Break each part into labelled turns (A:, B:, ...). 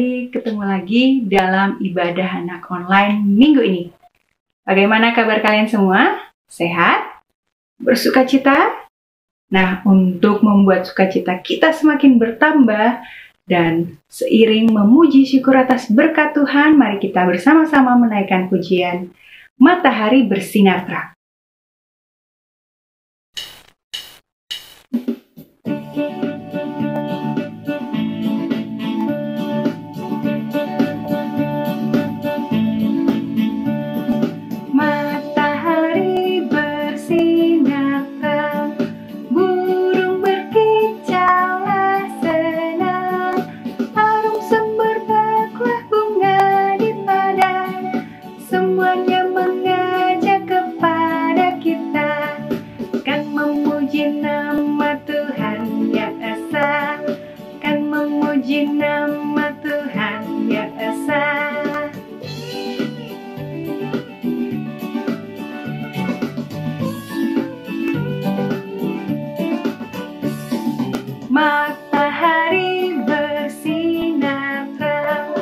A: adik-adik, ketemu lagi dalam ibadah anak online minggu ini. Bagaimana kabar kalian semua? Sehat? Bersukacita? Nah, untuk membuat sukacita kita semakin bertambah dan seiring memuji syukur atas berkat Tuhan, mari kita bersama-sama menaikkan pujian Matahari Bersinar Terang. Matahari bersinar terang,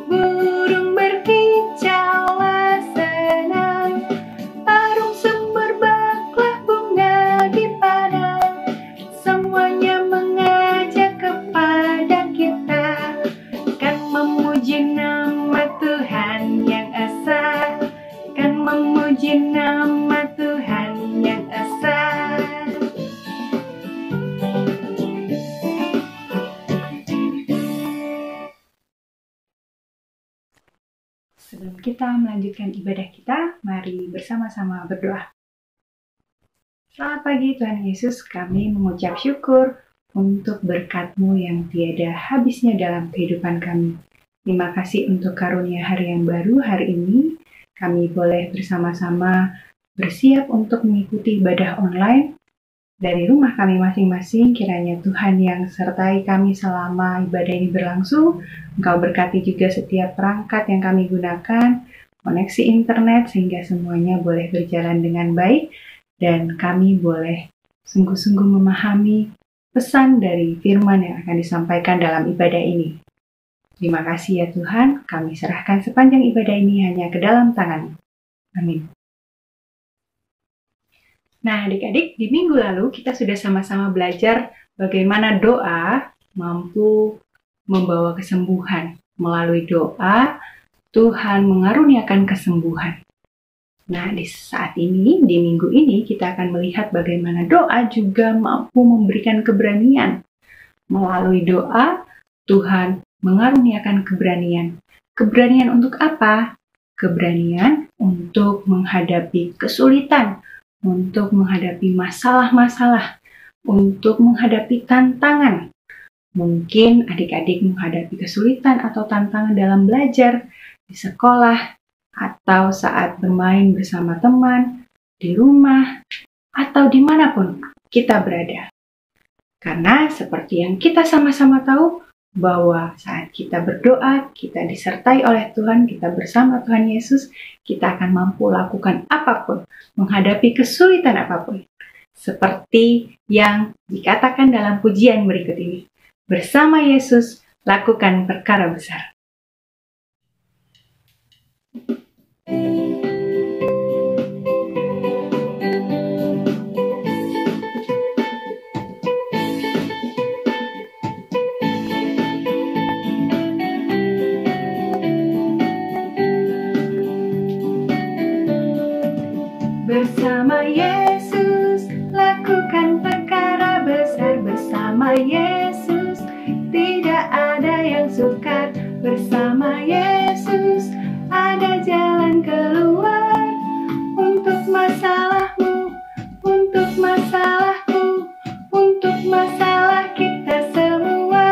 A: burung berkicaulah senang, harum semerbaklah bunga di padang, semuanya mengajak kepada kita, kan memuji nama Tuhan yang esa, kan memuji nama Tuhan yang esa. Sebelum kita melanjutkan ibadah kita, mari bersama-sama berdoa. Selamat pagi Tuhan Yesus, kami mengucap syukur untuk berkat-Mu yang tiada habisnya dalam kehidupan kami. Terima kasih untuk karunia hari yang baru hari ini. Kami boleh bersama-sama bersiap untuk mengikuti ibadah online dari rumah kami masing-masing. Kiranya Tuhan yang sertai kami selama ibadah ini berlangsung. Engkau berkati juga setiap perangkat yang kami gunakan, koneksi internet, sehingga semuanya boleh berjalan dengan baik, dan kami boleh sungguh-sungguh memahami pesan dari firman yang akan disampaikan dalam ibadah ini. Terima kasih ya Tuhan, kami serahkan sepanjang ibadah ini hanya ke dalam tangan-Mu. Amin. Nah adik-adik, di minggu lalu kita sudah sama-sama belajar bagaimana doa mampu membawa kesembuhan. Melalui doa, Tuhan mengaruniakan kesembuhan. Nah, di saat ini, di minggu ini, kita akan melihat bagaimana doa juga mampu memberikan keberanian. Melalui doa, Tuhan mengaruniakan keberanian. Keberanian untuk apa? Keberanian untuk menghadapi kesulitan, untuk menghadapi masalah-masalah, untuk menghadapi tantangan. Mungkin adik-adik menghadapi kesulitan atau tantangan dalam belajar, di sekolah, atau saat bermain bersama teman, di rumah, atau dimanapun kita berada. Karena seperti yang kita sama-sama tahu, bahwa saat kita berdoa, kita disertai oleh Tuhan, kita bersama Tuhan Yesus, kita akan mampu lakukan apapun, menghadapi kesulitan apapun. Seperti yang dikatakan dalam pujian berikut ini. Bersama Yesus, lakukan perkara besar. Bersama Yesus, lakukan perkara besar. Bersama Yesus, tidak ada yang sukar. Bersama Yesus, ada jalan keluar. Untuk masalahmu, untuk masalahku, untuk masalah kita semua.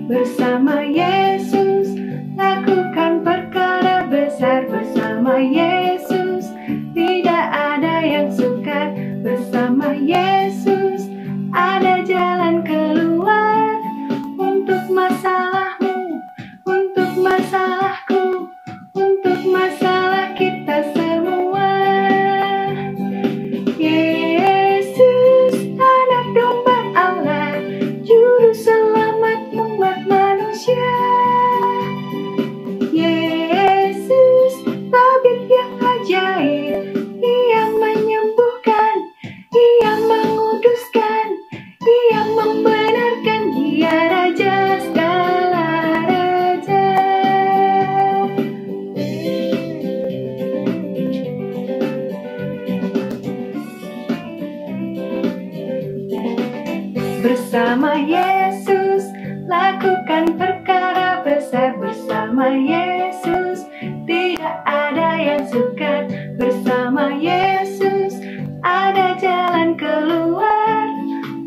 A: Bersama Yesus, lakukan perkara besar. Bersama Yesus, tidak ada yang sukar. Bersama Yesus, ada jalan keluar. Untuk masalahmu, untuk masalah bersama Yesus tidak ada yang sukar. Bersama Yesus ada jalan keluar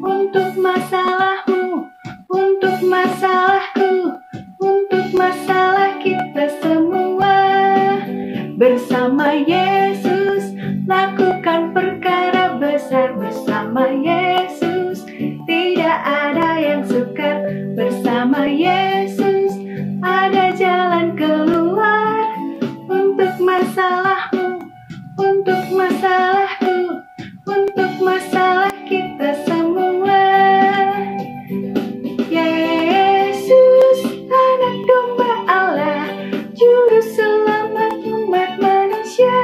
A: untuk masalahmu, untuk masalahku, untuk masalah kita semua. Bersama Yesus lakukan perkara besar. Bersama Yesus tidak ada yang sukar. Bersama Yesus ada jalan keluar untuk masalahmu, untuk masalahku, untuk masalah kita semua. Yesus, anak domba Allah, juru selamat umat manusia.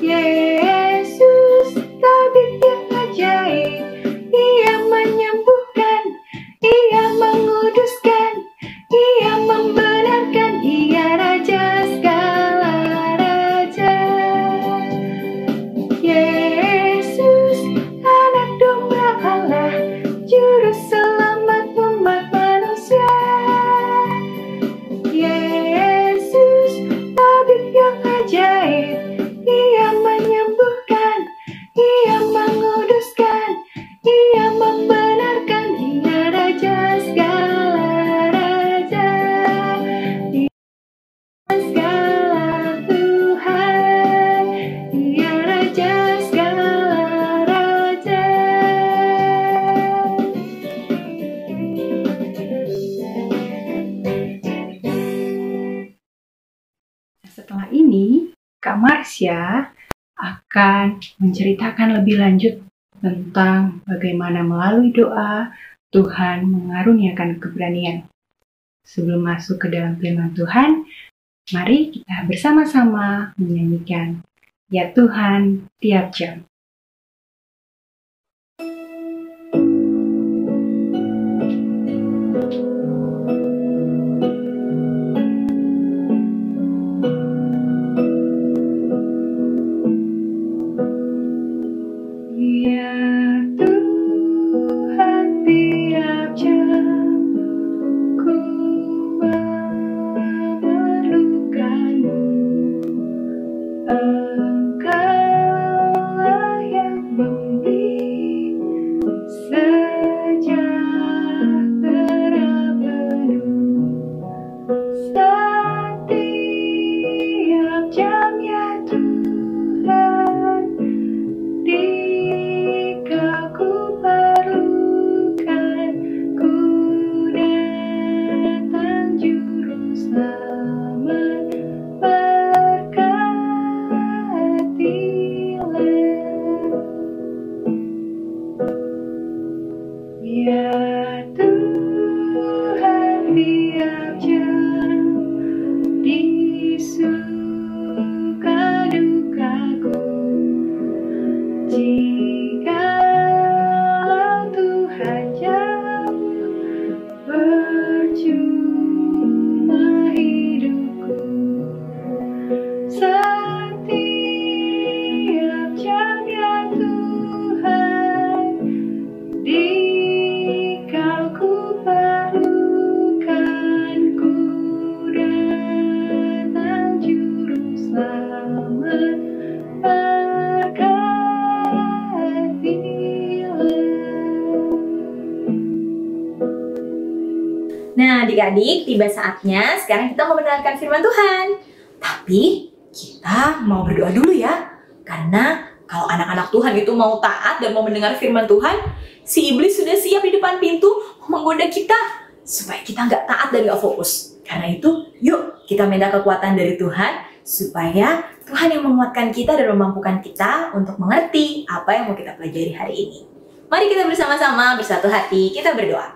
A: Yesus, tabib yang ajaib, Ia menyembuhkan, Ia menguduskan, Ia membenarkan, Ia Raja segala raja. Yesus, anak domba Allah, juru selamat umat manusia. Yesus, tabib yang ajaib, Ia menyembuhkan, Ia menguduskan, Ia membenarkan, Ia Raja segala raja, Ia segala Tuhan, Ia Raja segala raja. Setelah ini, Kak Marsha akan menceritakan lebih lanjut tentang bagaimana melalui doa Tuhan mengaruniakan keberanian. Sebelum masuk ke dalam firman Tuhan, mari kita bersama-sama menyanyikan Ya Tuhan tiap jam. Ya Tuhan tiap jam ku memerlukanmu. Engkaulah yang memberi sejahtera penuh setiap jam ya Tuhan. Jika ku perlukan, ku datang juru selamat, berkatilah. Ya Tuhan tiap jam di suka dukaku. Jikalau Tuhan jauh, percuma hidupku. Setiap jam ya Tuhan, jika ku perlukan, ku datang juru selamat,
B: Nah, adik-adik, tiba saatnya sekarang kita mau mendengarkan firman Tuhan. Tapi kita mau berdoa dulu ya. Karena kalau anak-anak Tuhan itu mau taat dan mau mendengar firman Tuhan, si iblis sudah siap di depan pintu menggoda kita supaya kita nggak taat dan nggak fokus. Karena itu, yuk kita minta kekuatan dari Tuhan supaya Tuhan yang menguatkan kita dan memampukan kita untuk mengerti apa yang mau kita pelajari hari ini. Mari kita bersama-sama bersatu hati kita berdoa.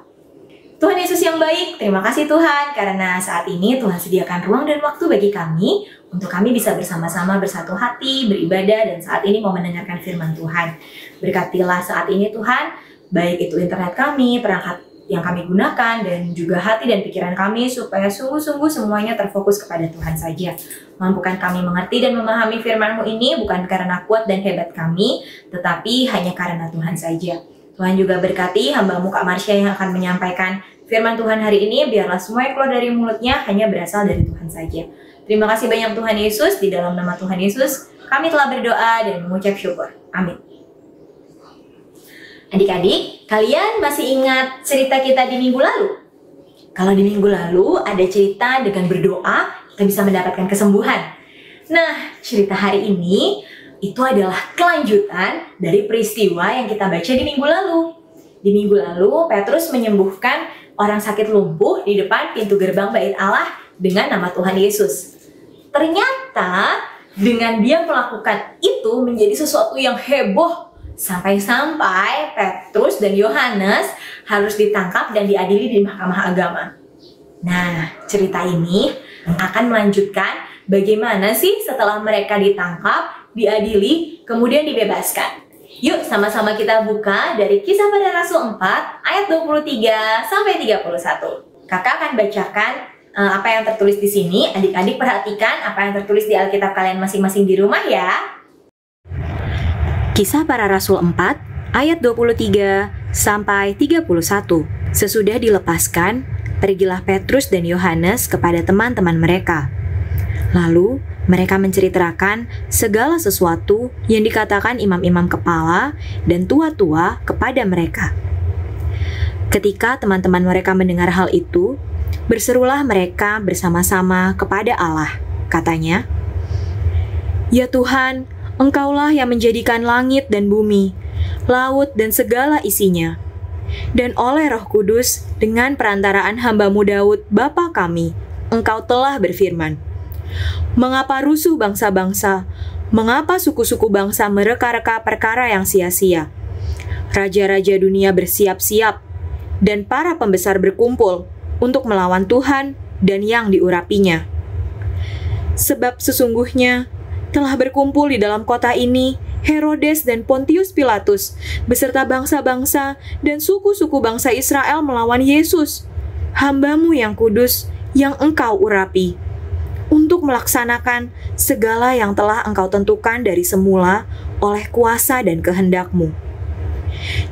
B: Tuhan Yesus yang baik, terima kasih Tuhan karena saat ini Tuhan sediakan ruang dan waktu bagi kami untuk kami bisa bersama-sama bersatu hati, beribadah, dan saat ini mau mendengarkan firman Tuhan. Berkatilah saat ini Tuhan, baik itu internet kami, perangkat yang kami gunakan, dan juga hati dan pikiran kami supaya sungguh-sungguh semuanya terfokus kepada Tuhan saja. Mampukan kami mengerti dan memahami firman-Mu ini bukan karena kuat dan hebat kami, tetapi hanya karena Tuhan saja. Tuhan juga berkati hamba-Mu Kak Marsha yang akan menyampaikan firman Tuhan hari ini biarlah semua yang keluar dari mulutnya hanya berasal dari Tuhan saja. Terima kasih banyak Tuhan Yesus, di dalam nama Tuhan Yesus kami telah berdoa dan mengucap syukur. Amin. Adik-adik, kalian masih ingat cerita kita di minggu lalu? Kalau di minggu lalu ada cerita dengan berdoa, kita bisa mendapatkan kesembuhan. Nah, cerita hari ini itu adalah kelanjutan dari peristiwa yang kita baca di minggu lalu. Di minggu lalu, Petrus menyembuhkan orang sakit lumpuh di depan pintu gerbang Bait Allah dengan nama Tuhan Yesus. Ternyata, dengan dia melakukan itu menjadi sesuatu yang heboh. Sampai-sampai Petrus dan Yohanes harus ditangkap dan diadili di Mahkamah Agama. Nah, cerita ini akan melanjutkan bagaimana sih setelah mereka ditangkap, diadili, kemudian dibebaskan. Yuk sama-sama kita buka dari Kisah Para Rasul 4 ayat 23 sampai 31. Kakak akan bacakan apa yang tertulis di sini. Adik-adik perhatikan apa yang tertulis di Alkitab kalian masing-masing di rumah ya.
C: Kisah Para Rasul 4 ayat 23 sampai 31. Sesudah dilepaskan, pergilah Petrus dan Yohanes kepada teman-teman mereka. Lalu mereka menceritakan segala sesuatu yang dikatakan imam-imam kepala dan tua-tua kepada mereka. Ketika teman-teman mereka mendengar hal itu, berserulah mereka bersama-sama kepada Allah. Katanya, "Ya Tuhan, Engkaulah yang menjadikan langit dan bumi, laut dan segala isinya. Dan oleh Roh Kudus, dengan perantaraan hamba-Mu Daud, Bapa kami, Engkau telah berfirman, mengapa rusuh bangsa-bangsa, mengapa suku-suku bangsa mereka-reka perkara yang sia-sia? Raja-raja dunia bersiap-siap, dan para pembesar berkumpul untuk melawan Tuhan dan yang diurapinya. Sebab sesungguhnya telah berkumpul di dalam kota ini Herodes dan Pontius Pilatus beserta bangsa-bangsa dan suku-suku bangsa Israel melawan Yesus, hamba-Mu yang kudus, yang Engkau urapi, untuk melaksanakan segala yang telah Engkau tentukan dari semula oleh kuasa dan kehendak-Mu.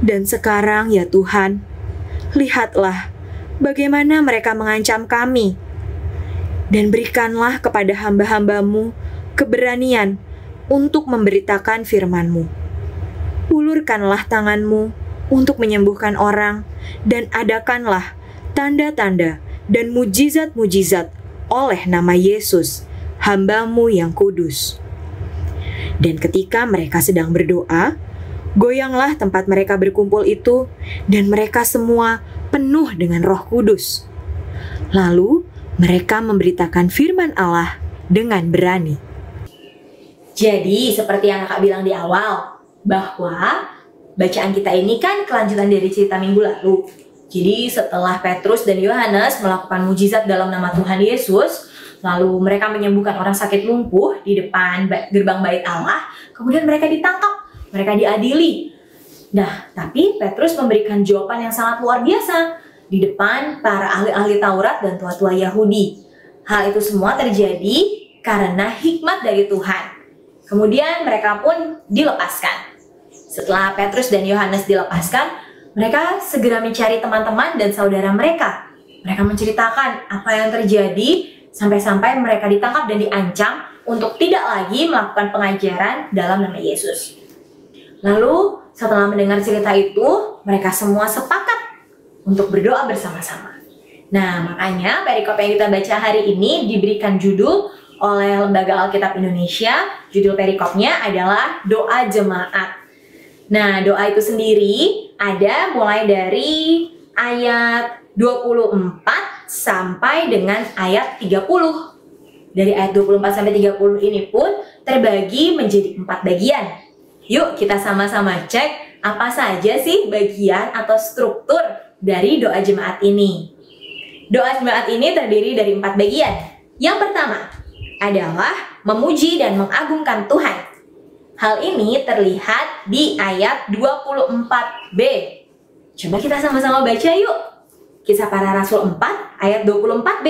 C: Dan sekarang ya Tuhan, lihatlah bagaimana mereka mengancam kami, dan berikanlah kepada hamba-hamba-Mu keberanian untuk memberitakan firman-Mu. Ulurkanlah tangan-Mu untuk menyembuhkan orang, dan adakanlah tanda-tanda dan mujizat-mujizat oleh nama Yesus, hamba-Mu yang kudus." Dan ketika mereka sedang berdoa, goyanglah tempat mereka berkumpul itu, dan mereka semua penuh dengan Roh Kudus. Lalu mereka memberitakan firman Allah dengan berani.
B: Jadi, seperti yang kakak bilang di awal, bahwa bacaan kita ini kan kelanjutan dari cerita minggu lalu. Jadi, setelah Petrus dan Yohanes melakukan mujizat dalam nama Tuhan Yesus, lalu mereka menyembuhkan orang sakit lumpuh di depan gerbang Bait Allah, kemudian mereka ditangkap, mereka diadili. Nah, tapi Petrus memberikan jawaban yang sangat luar biasa di depan para ahli-ahli Taurat dan tua-tua Yahudi. Hal itu semua terjadi karena hikmat dari Tuhan. Kemudian mereka pun dilepaskan. Setelah Petrus dan Yohanes dilepaskan, mereka segera mencari teman-teman dan saudara mereka. Mereka menceritakan apa yang terjadi sampai-sampai mereka ditangkap dan diancam untuk tidak lagi melakukan pengajaran dalam nama Yesus. Lalu setelah mendengar cerita itu, mereka semua sepakat untuk berdoa bersama-sama. Nah, makanya perikop yang kita baca hari ini diberikan judul oleh Lembaga Alkitab Indonesia. Judul perikopnya adalah Doa Jemaat. Nah, doa itu sendiri ada mulai dari ayat 24 sampai dengan ayat 30. Dari ayat 24 sampai 30 ini pun terbagi menjadi 4 bagian. Yuk kita sama-sama cek apa saja sih bagian atau struktur dari doa jemaat ini. Doa jemaat ini terdiri dari 4 bagian. Yang pertama adalah memuji dan mengagungkan Tuhan. Hal ini terlihat di ayat 24b. Coba kita sama-sama baca yuk. Kisah Para Rasul 4 ayat 24b.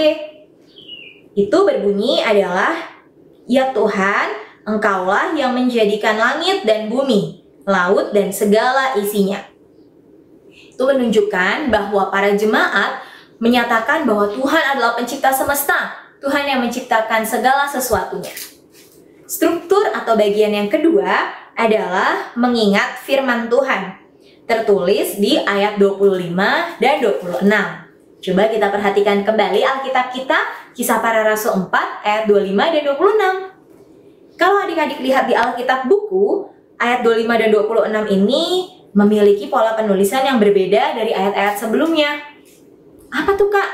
B: Itu berbunyi adalah, "Ya Tuhan, Engkaulah yang menjadikan langit dan bumi, laut dan segala isinya." Itu menunjukkan bahwa para jemaat menyatakan bahwa Tuhan adalah pencipta semesta, Tuhan yang menciptakan segala sesuatunya. Struktur atau bagian yang kedua adalah mengingat firman Tuhan, tertulis di ayat 25 dan 26. Coba kita perhatikan kembali Alkitab kita, Kisah Para Rasul 4 ayat 25 dan 26. Kalau adik-adik lihat di Alkitab buku, ayat 25 dan 26 ini memiliki pola penulisan yang berbeda dari ayat-ayat sebelumnya. Apa tuh, Kak?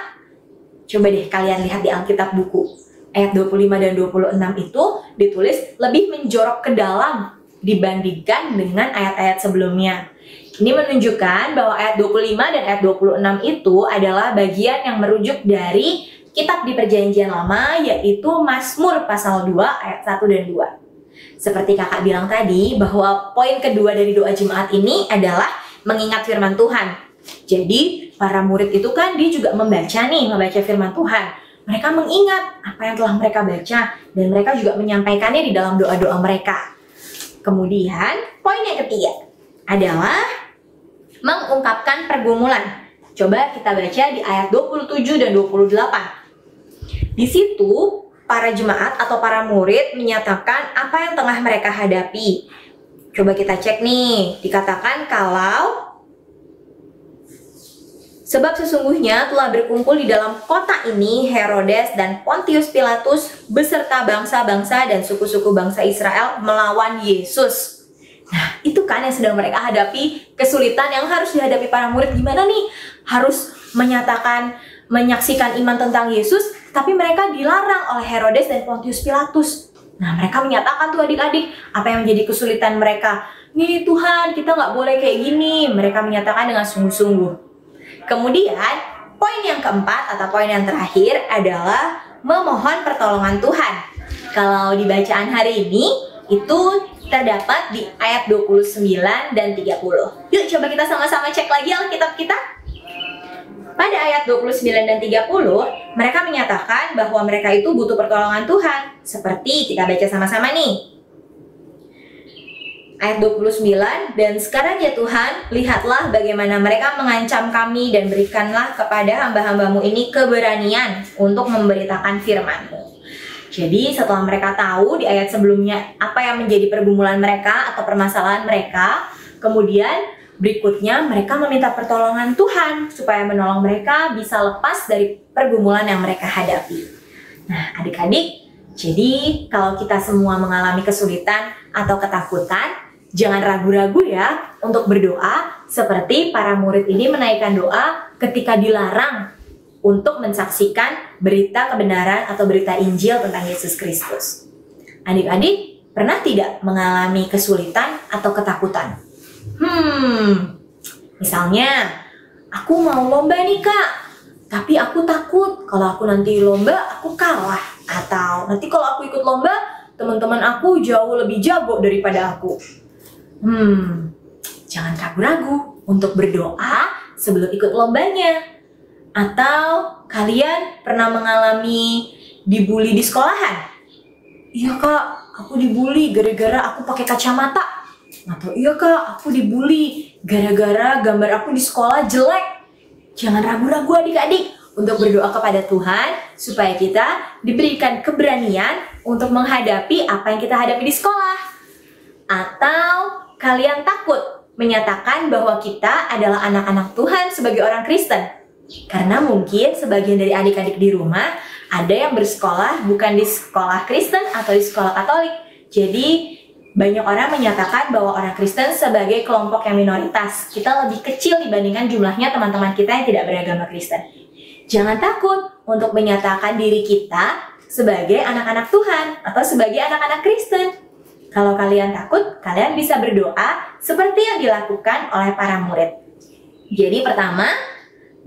B: Coba deh kalian lihat di Alkitab buku. Ayat 25 dan 26 itu ditulis lebih menjorok ke dalam dibandingkan dengan ayat-ayat sebelumnya. Ini menunjukkan bahwa ayat 25 dan ayat 26 itu adalah bagian yang merujuk dari kitab di Perjanjian Lama, yaitu Mazmur pasal 2 ayat 1 dan 2. Seperti kakak bilang tadi, bahwa poin kedua dari doa jemaat ini adalah mengingat firman Tuhan. Jadi para murid itu kan dia juga membaca firman Tuhan. Mereka mengingat apa yang telah mereka baca dan mereka juga menyampaikannya di dalam doa-doa mereka. Kemudian poin yang ketiga adalah mengungkapkan pergumulan. Coba kita baca di ayat 27 dan 28. Di situ para jemaat atau para murid menyatakan apa yang tengah mereka hadapi. Coba kita cek nih, dikatakan kalau sebab sesungguhnya telah berkumpul di dalam kota ini Herodes dan Pontius Pilatus beserta bangsa-bangsa dan suku-suku bangsa Israel melawan Yesus. Nah, itu kan yang sedang mereka hadapi, kesulitan yang harus dihadapi para murid. Gimana nih? Harus menyaksikan iman tentang Yesus, tapi mereka dilarang oleh Herodes dan Pontius Pilatus. Nah, mereka menyatakan tuh adik-adik, apa yang menjadi kesulitan mereka. Nih Tuhan, kita nggak boleh kayak gini. Mereka menyatakan dengan sungguh-sungguh. Kemudian, poin yang keempat atau poin yang terakhir adalah memohon pertolongan Tuhan. Kalau di bacaan hari ini, itu terdapat di ayat 29 dan 30. Yuk coba kita sama-sama cek lagi Alkitab kita. Pada ayat 29 dan 30, mereka menyatakan bahwa mereka itu butuh pertolongan Tuhan. Seperti kita baca sama-sama nih. Ayat 29, dan sekarang ya Tuhan, lihatlah bagaimana mereka mengancam kami dan berikanlah kepada hamba-hambamu ini keberanian untuk memberitakan firman-Mu. Jadi setelah mereka tahu di ayat sebelumnya apa yang menjadi pergumulan mereka atau permasalahan mereka, kemudian berikutnya mereka meminta pertolongan Tuhan supaya menolong mereka bisa lepas dari pergumulan yang mereka hadapi. Nah adik-adik, jadi kalau kita semua mengalami kesulitan atau ketakutan, jangan ragu-ragu ya untuk berdoa seperti para murid ini menaikkan doa ketika dilarang untuk mensaksikan berita kebenaran atau berita Injil tentang Yesus Kristus. Adik-adik pernah tidak mengalami kesulitan atau ketakutan? Misalnya aku mau lomba nih Kak, tapi aku takut kalau aku nanti lomba aku kalah. Atau nanti kalau aku ikut lomba teman-teman aku jauh lebih jago daripada aku. Jangan ragu-ragu untuk berdoa sebelum ikut lombanya. Atau kalian pernah mengalami dibully di sekolahan? Iya Kak, aku dibully gara-gara aku pakai kacamata. Atau iya Kak, aku dibully gara-gara gambar aku di sekolah jelek. Jangan ragu-ragu adik-adik untuk berdoa kepada Tuhan supaya kita diberikan keberanian untuk menghadapi apa yang kita hadapi di sekolah. Atau kalian takut menyatakan bahwa kita adalah anak-anak Tuhan sebagai orang Kristen? Karena mungkin sebagian dari adik-adik di rumah ada yang bersekolah bukan di sekolah Kristen atau di sekolah Katolik. Jadi banyak orang menyatakan bahwa orang Kristen sebagai kelompok yang minoritas. Kita lebih kecil dibandingkan jumlahnya teman-teman kita yang tidak beragama Kristen. Jangan takut untuk menyatakan diri kita sebagai anak-anak Tuhan atau sebagai anak-anak Kristen. Kalau kalian takut, kalian bisa berdoa seperti yang dilakukan oleh para murid. Jadi pertama,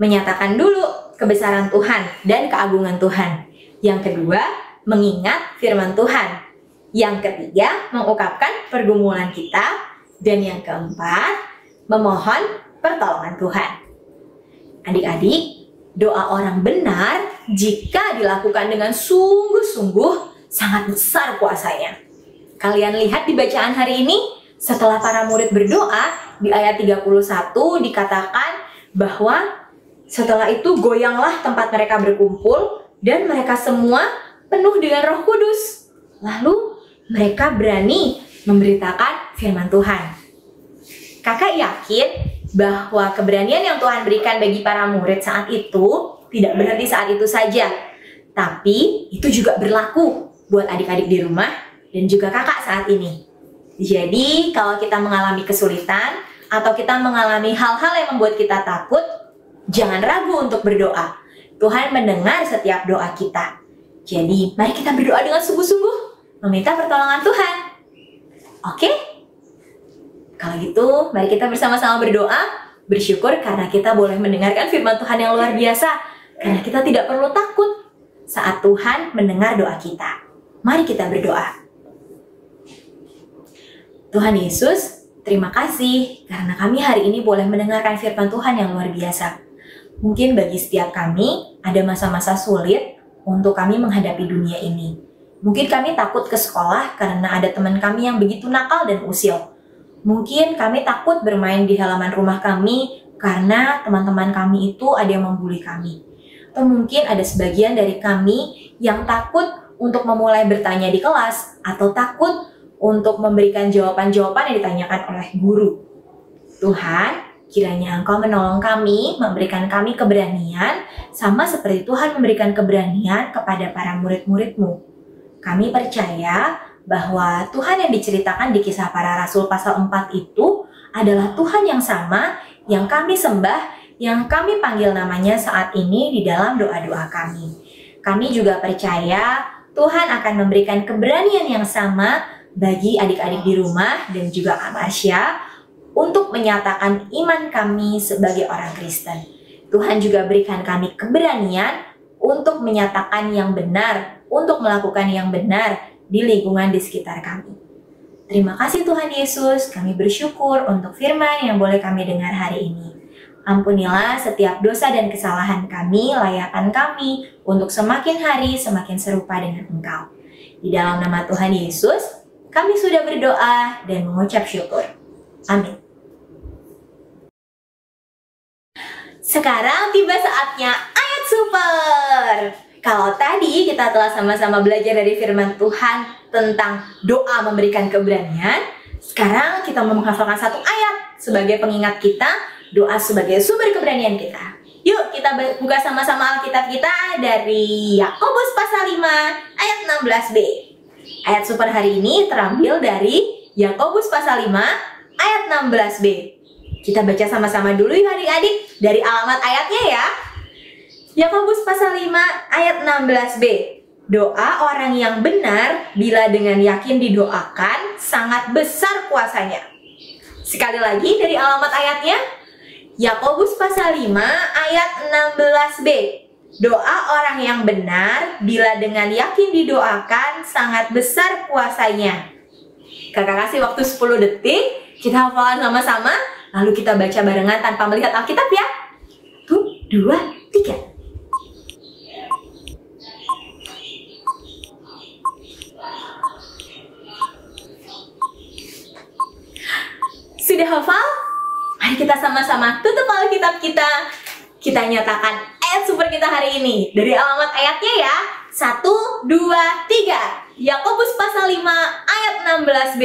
B: menyatakan dulu kebesaran Tuhan dan keagungan Tuhan. Yang kedua, mengingat firman Tuhan. Yang ketiga, mengungkapkan pergumulan kita. Dan yang keempat, memohon pertolongan Tuhan. Adik-adik, doa orang benar jika dilakukan dengan sungguh-sungguh sangat besar kuasanya. Kalian lihat di bacaan hari ini, setelah para murid berdoa, di ayat 31 dikatakan bahwa Setelah itu goyanglah tempat mereka berkumpul dan mereka semua penuh dengan Roh Kudus. Lalu mereka berani memberitakan firman Tuhan. Kakak yakin bahwa keberanian yang Tuhan berikan bagi para murid saat itu tidak berhenti saat itu saja. Tapi itu juga berlaku buat adik-adik di rumah dan juga kakak saat ini. Jadi kalau kita mengalami kesulitan atau kita mengalami hal-hal yang membuat kita takut, jangan ragu untuk berdoa. Tuhan mendengar setiap doa kita. Jadi mari kita berdoa dengan sungguh-sungguh, meminta pertolongan Tuhan. Oke? Kalau gitu, mari kita bersama-sama berdoa, bersyukur karena kita boleh mendengarkan firman Tuhan yang luar biasa. Karena kita tidak perlu takut saat Tuhan mendengar doa kita. Mari kita berdoa. Tuhan Yesus, terima kasih karena kami hari ini boleh mendengarkan firman Tuhan yang luar biasa. Mungkin bagi setiap kami ada masa-masa sulit untuk kami menghadapi dunia ini. Mungkin kami takut ke sekolah karena ada teman kami yang begitu nakal dan usil. Mungkin kami takut bermain di halaman rumah kami karena teman-teman kami itu ada yang membuli kami. Atau mungkin ada sebagian dari kami yang takut untuk memulai bertanya di kelas atau takut untuk memberikan jawaban-jawaban yang ditanyakan oleh guru. Tuhan, kiranya Engkau menolong kami, memberikan kami keberanian, sama seperti Tuhan memberikan keberanian kepada para murid-murid-Mu. Kami percaya bahwa Tuhan yang diceritakan di Kisah Para Rasul pasal 4 itu adalah Tuhan yang sama, yang kami sembah, yang kami panggil namanya saat ini di dalam doa-doa kami. Kami juga percaya Tuhan akan memberikan keberanian yang sama bagi adik-adik di rumah dan juga Kak Marsha untuk menyatakan iman kami sebagai orang Kristen. Tuhan juga berikan kami keberanian untuk menyatakan yang benar, untuk melakukan yang benar di lingkungan di sekitar kami. Terima kasih Tuhan Yesus, kami bersyukur untuk firman yang boleh kami dengar hari ini. Ampunilah setiap dosa dan kesalahan kami, layakan kami untuk semakin hari semakin serupa dengan Engkau. Di dalam nama Tuhan Yesus, kami sudah berdoa dan mengucap syukur. Amin. Sekarang tiba saatnya ayat super. Kalau tadi kita telah sama-sama belajar dari firman Tuhan tentang doa memberikan keberanian, sekarang kita mau menghafalkan satu ayat sebagai pengingat kita, doa sebagai sumber keberanian kita. Yuk kita buka sama-sama Alkitab kita dari Yakobus pasal 5 ayat 16b. Ayat super hari ini terambil dari Yakobus pasal 5 ayat 16b. Kita baca sama-sama dulu ya adik-adik dari alamat ayatnya ya. Yakobus pasal 5 ayat 16b. Doa orang yang benar bila dengan yakin didoakan sangat besar kuasanya. Sekali lagi dari alamat ayatnya. Yakobus pasal 5 ayat 16b. Doa orang yang benar bila dengan yakin didoakan sangat besar kuasanya. Kakak kasih waktu 10 detik. Kita hafalkan sama-sama. Lalu kita baca barengan tanpa melihat Alkitab ya. 1, 2, 3. Sudah hafal? Mari kita sama-sama tutup Alkitab kita. Kita nyatakan ayat super kita hari ini. Dari alamat ayatnya ya. 1, 2, 3. Yakobus pasal 5 ayat 16b.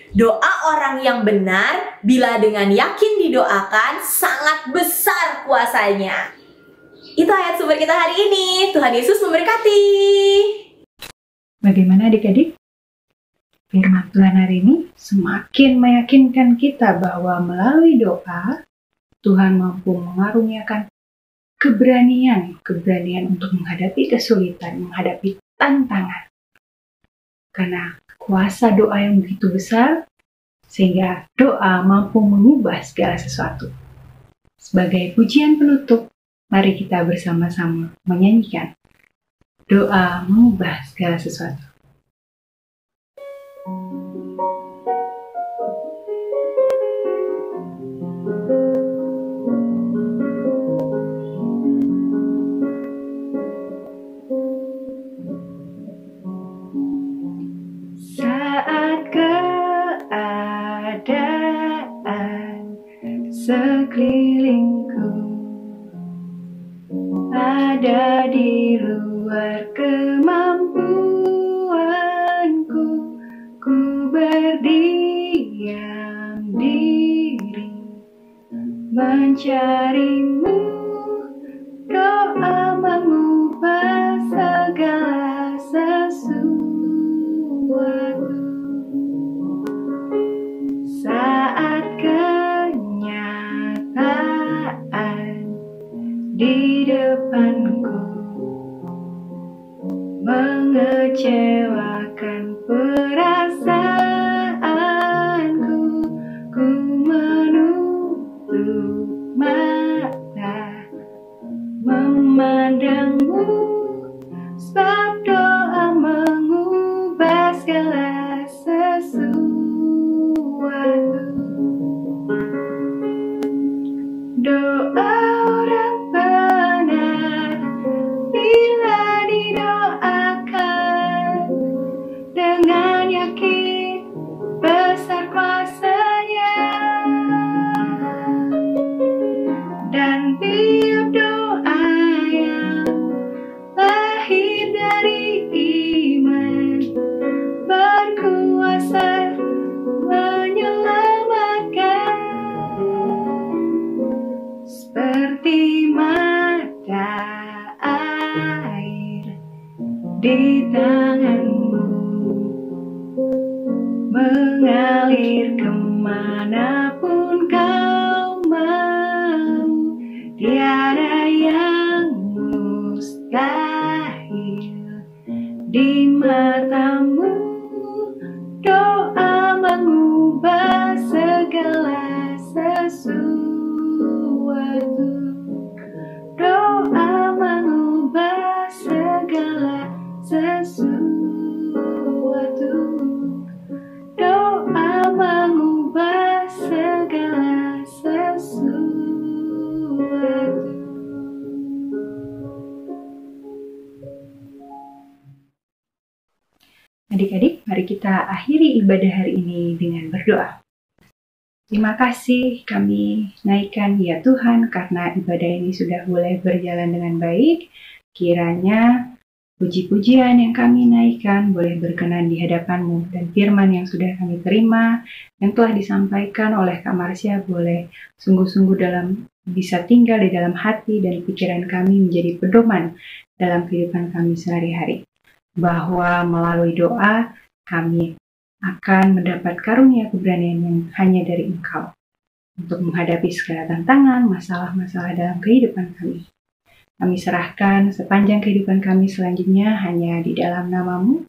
B: Doa orang yang benar bila dengan yakin didoakan sangat besar kuasanya. Itu ayat super kita hari ini. Tuhan Yesus memberkati.
A: Bagaimana adik-adik? Firman Tuhan hari ini semakin meyakinkan kita bahwa melalui doa, Tuhan mampu mengaruniakan keberanian untuk menghadapi kesulitan, menghadapi tantangan. Karena kuasa doa yang begitu besar, sehingga doa mampu mengubah segala sesuatu. Sebagai pujian penutup, mari kita bersama-sama menyanyikan doa mengubah segala sesuatu. Saat keadaan sekelilingku luar kemampuanku, ku berdiam diri mencarimu. Doa mengubah segala sesuatu. Saat kenyataan di depanku mengecewakan perasaanku, ku menutup mata memandangmu, sebab doa mengubah segala sesuatu. Doa orang benar bila didoakan dengan yakin besar kuasanya, dan tiap doa yang lahir dari iman berkuasa menyelamatkan, seperti mata air di tanganmu, mengalir kemanapun kau mau. Tiada yang mustahil di matamu. Doa mengubah segala sesuatu. Doa mengubah segala sesuatu. Doa mengubah segala sesuatu. Adik-adik, mari kita akhiri ibadah hari ini dengan berdoa. Terima kasih kami naikkan ya Tuhan, karena ibadah ini sudah boleh berjalan dengan baik. Kiranya puji-pujian yang kami naikkan boleh berkenan di hadapan-Mu, dan firman yang sudah kami terima, yang telah disampaikan oleh Kak Marsha, boleh sungguh-sungguh bisa tinggal di dalam hati dan pikiran kami, menjadi pedoman dalam kehidupan kami sehari-hari. Bahwa melalui doa kami akan mendapat karunia keberanian yang hanya dari Engkau untuk menghadapi segala tantangan, masalah-masalah dalam kehidupan kami. Kami serahkan sepanjang kehidupan kami selanjutnya hanya di dalam nama-Mu.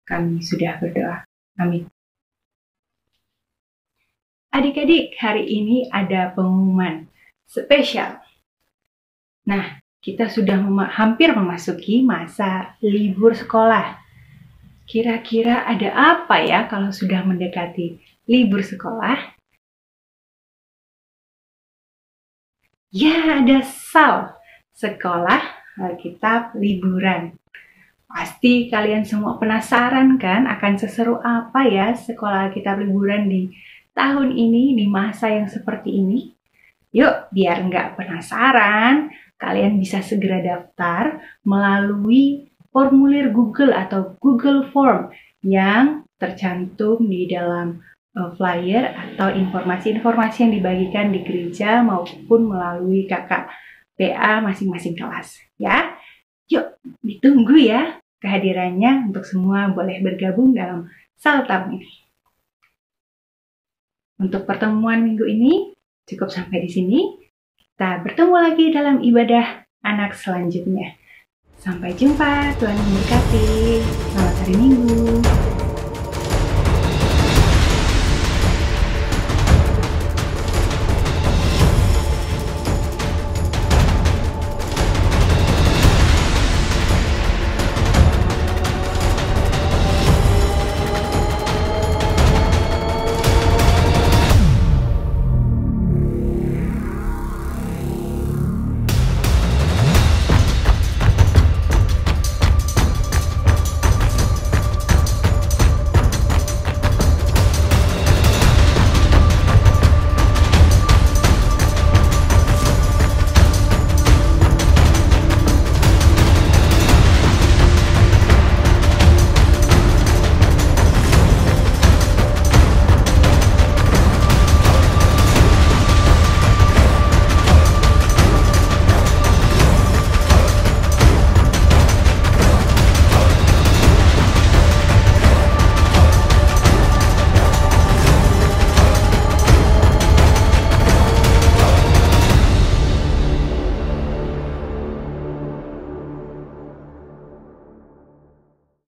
A: Kami sudah berdoa. Amin. Adik-adik, hari ini ada pengumuman spesial. Nah, kita sudah hampir memasuki masa libur sekolah. Kira-kira ada apa ya kalau sudah mendekati libur sekolah? Ya, ada SAL, Sekolah Alkitab Liburan. Pasti kalian semua penasaran kan akan seseru apa ya Sekolah Alkitab Liburan di tahun ini, di masa yang seperti ini? Yuk, biar nggak penasaran, kalian bisa segera daftar melalui formulir Google atau Google Form yang tercantum di dalam flyer atau informasi-informasi yang dibagikan di gereja maupun melalui kakak PA masing-masing kelas. Ya, yuk ditunggu ya kehadirannya untuk semua boleh bergabung dalam SAL tahun ini. Untuk pertemuan minggu ini cukup sampai di sini. Kita bertemu lagi dalam ibadah anak selanjutnya. Sampai jumpa, Tuhan memberkati. Selamat hari Minggu.